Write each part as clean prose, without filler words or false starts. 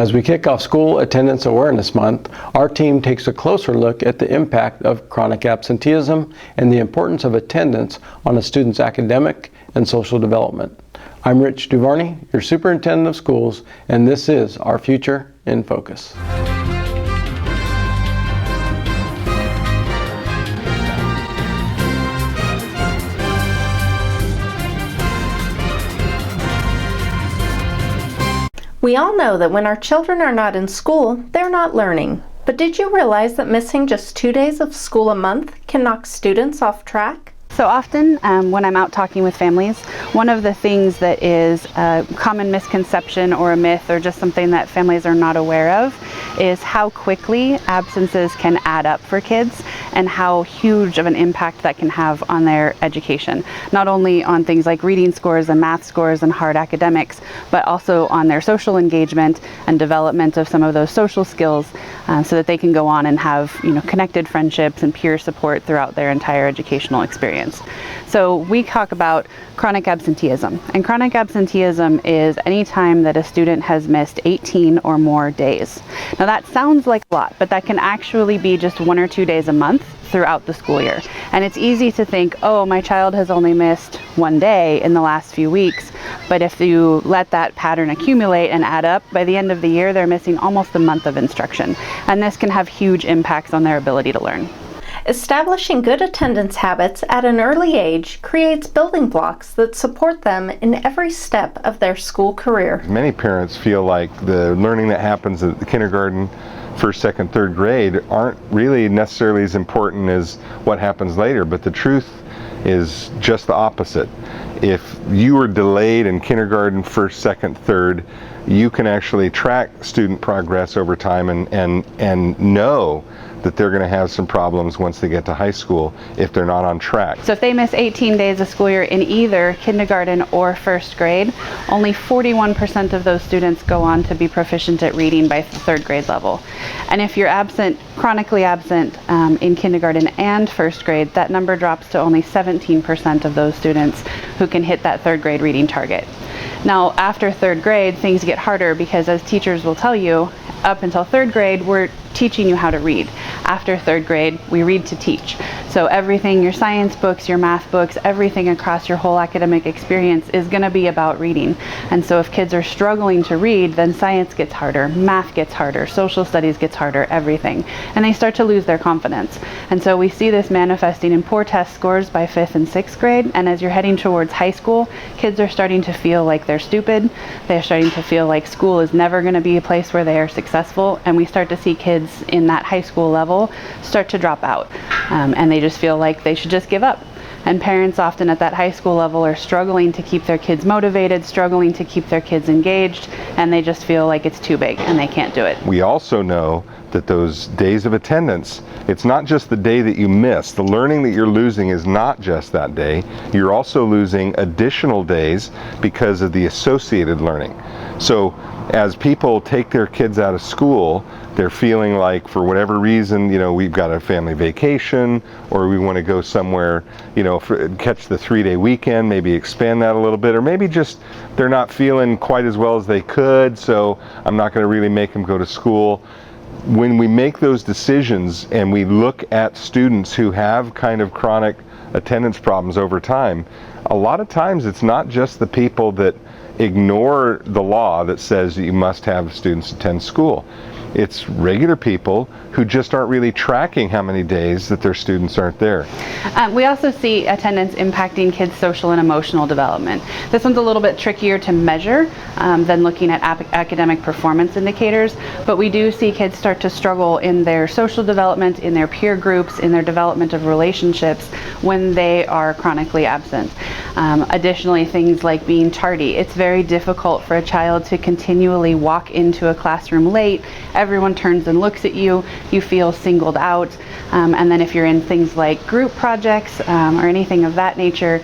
As we kick off School Attendance Awareness Month, our team takes a closer look at the impact of chronic absenteeism and the importance of attendance on a student's academic and social development. I'm Rich Duvarney, your Superintendent of Schools, and this is Our Future in Focus. We all know that when our children are not in school, they're not learning. But did you realize that missing just 2 days of school a month can knock students off track? So often when I'm out talking with families, one of the things that is a common misconception or a myth or just something that families are not aware of is how quickly absences can add up for kids and how huge of an impact that can have on their education. Not only on things like reading scores and math scores and hard academics, but also on their social engagement and development of some of those social skills so that they can go on and have connected friendships and peer support throughout their entire educational experience. So we talk about chronic absenteeism, and chronic absenteeism is any time that a student has missed 18 or more days. Now that sounds like a lot, but that can actually be just 1 or 2 days a month throughout the school year. And it's easy to think, oh, my child has only missed 1 day in the last few weeks. But if you let that pattern accumulate and add up, by the end of the year, they're missing almost a month of instruction. And this can have huge impacts on their ability to learn. Establishing good attendance habits at an early age creates building blocks that support them in every step of their school career. Many parents feel like the learning that happens at the kindergarten, first, second, third grade aren't really necessarily as important as what happens later, but the truth is just the opposite. If you were delayed in kindergarten, first, second, third, you can actually track student progress over time and know that they're going to have some problems once they get to high school if they're not on track. So if they miss 18 days of school year in either kindergarten or first grade, only 41% of those students go on to be proficient at reading by the third grade level. And if you're absent, chronically absent in kindergarten and first grade, that number drops to only 17% of those students who can hit that third grade reading target. Now, after third grade, things get harder because, as teachers will tell you, up until third grade, we're teaching you how to read. After third grade, we read to teach. So everything, your science books, your math books, everything across your whole academic experience is going to be about reading. And so if kids are struggling to read, then science gets harder, math gets harder, social studies gets harder, everything. And they start to lose their confidence. And so we see this manifesting in poor test scores by 5th and 6th grade. And as you're heading towards high school, kids are starting to feel like they're stupid. They're starting to feel like school is never going to be a place where they are successful. And we start to see kids in that high school level start to drop out. And they just feel like they should just give up. And parents often at that high school level are struggling to keep their kids motivated, struggling to keep their kids engaged, and they just feel like it's too big and they can't do it. We also know that those days of attendance, it's not just the day that you miss. The learning that you're losing is not just that day. You're also losing additional days because of the associated learning. So as people take their kids out of school, they're feeling like, for whatever reason, we've got a family vacation, or we want to go somewhere, catch the 3-day weekend, maybe expand that a little bit, or maybe just they're not feeling quite as well as they could, so I'm not going to really make them go to school. When we make those decisions and we look at students who have kind of chronic attendance problems over time, a lot of times it's not just the people that ignore the law that says you must have students attend school. It's regular people who just aren't really tracking how many days that their students aren't there. We also see attendance impacting kids' social and emotional development. This one's a little bit trickier to measure than looking at academic performance indicators, but we do see kids start to struggle in their social development, in their peer groups, in their development of relationships when they are chronically absent. Additionally, things like being tardy. It's very difficult for a child to continually walk into a classroom late. Everyone turns and looks at you. You feel singled out. And then if you're in things like group projects or anything of that nature,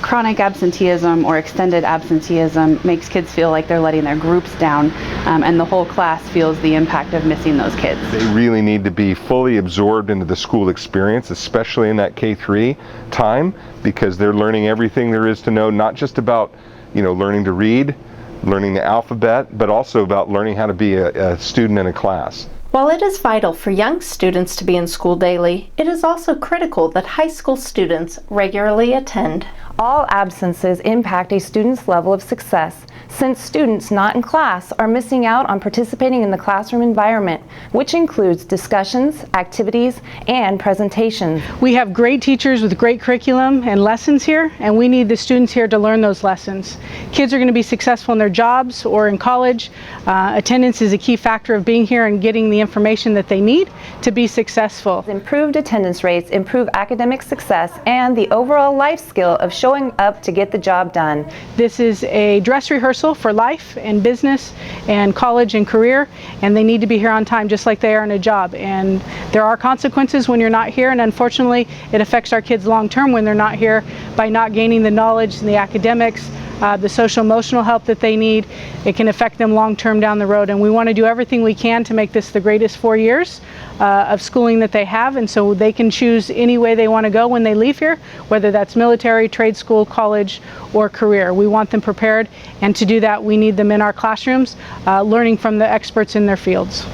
chronic absenteeism or extended absenteeism makes kids feel like they're letting their groups down, and the whole class feels the impact of missing those kids. They really need to be fully absorbed into the school experience, especially in that K-3 time, because they're learning everything there is to know, not just about learning to read, learning the alphabet, but also about learning how to be a student in a class. While it is vital for young students to be in school daily, it is also critical that high school students regularly attend. All absences impact a student's level of success, since students not in class are missing out on participating in the classroom environment, which includes discussions, activities, and presentations. We have great teachers with great curriculum and lessons here, and we need the students here to learn those lessons. Kids are going to be successful in their jobs or in college. Attendance is a key factor of being here and getting the information that they need to be successful. Improved attendance rates improve academic success and the overall life skill of showing up to get the job done. This is a dress rehearsal for life and business and college and career, and they need to be here on time just like they are in a job. And there are consequences when you're not here, and unfortunately it affects our kids long term when they're not here by not gaining the knowledge and the academics, the social emotional help that they need. It can affect them long term down the road, and we want to do everything we can to make this the greatest 4 years of schooling that they have, and so they can choose any way they want to go when they leave here, whether that's military, trade school, college, or career. We want them prepared, and to do that we need them in our classrooms learning from the experts in their fields.